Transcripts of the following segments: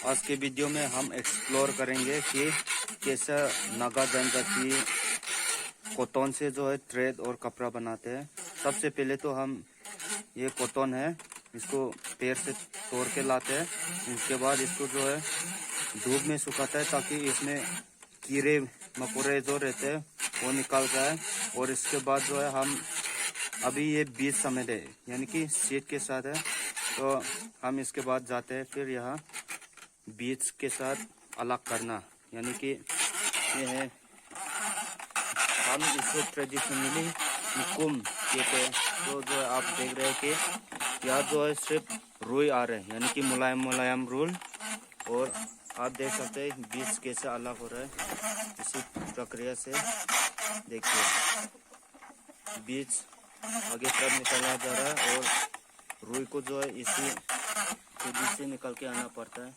आज के वीडियो में हम एक्सप्लोर करेंगे कि कैसा नागा जनजाति कॉटन से जो है थ्रेड और कपड़ा बनाते हैं। सबसे पहले तो हम ये कॉटन है इसको पेड़ से तोड़ के लाते हैं। इसके बाद इसको जो है धूप में सुखाता है ताकि इसमें कीड़े मकोड़े जो रहते हैं वो निकल जाए। और इसके बाद जो है हम अभी ये बीज समेत है यानी कि सीड के साथ है, तो हम इसके बाद जाते हैं फिर यहाँ बीज के साथ अलग करना, यानी कि ये है हम इसको ट्रेडिशनली हुकुम कहते हैं। तो जो है आप देख रहे हैं कि यहाँ जो है सिर्फ रुई आ रहे हैं यानी कि मुलायम मुलायम रूल। और आप देख सकते हैं बीज कैसे अलग हो रहा है। इसी प्रक्रिया से देखिए बीज आगे तरफ निकला जा रहा है और रुई को जो है इसी बीज से निकल के आना पड़ता है।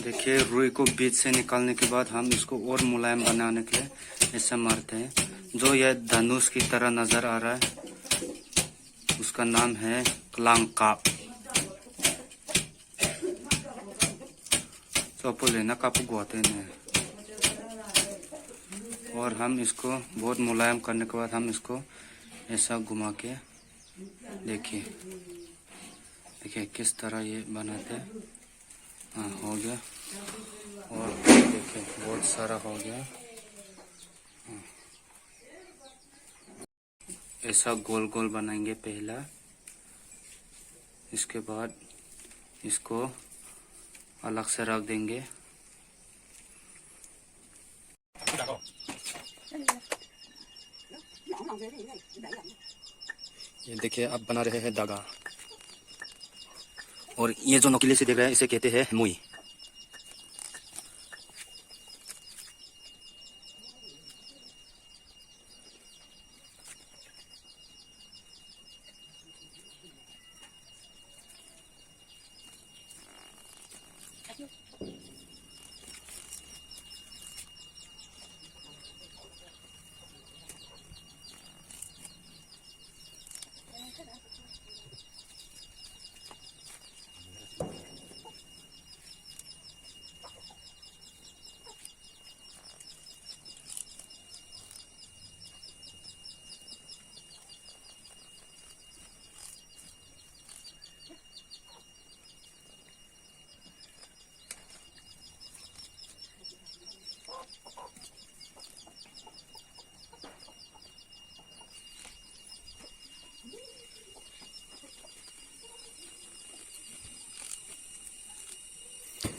देखिए रुई को बीज से निकालने के बाद हम इसको और मुलायम बनाने के लिए ऐसा मारते हैं। जो यह धनुष की तरह नजर आ रहा है उसका नाम है क्लांकाप। लेना कापू गुआते हैं। और हम इसको बहुत मुलायम करने के बाद हम इसको ऐसा घुमा के देखिए किस तरह ये बनाते हैं। हाँ हो गया। और देखिए बहुत सारा हो गया। ऐसा गोल गोल बनाएंगे पहला, इसके बाद इसको अलग से रख देंगे। ये देखिए अब बना रहे हैं धागा। और ये जो नोकीले से देख रहे हैं इसे कहते हैं मुई।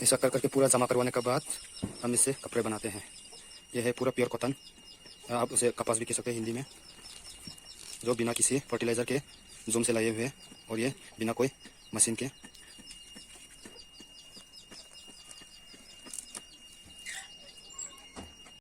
ऐसा कर करके पूरा जमा करवाने के बाद हम इससे कपड़े बनाते हैं। यह है पूरा प्योर कॉटन, आप उसे कपास भी कह सकते हैं हिंदी में, जो बिना किसी फर्टिलाइजर के जूम से लाए हुए और ये बिना कोई मशीन के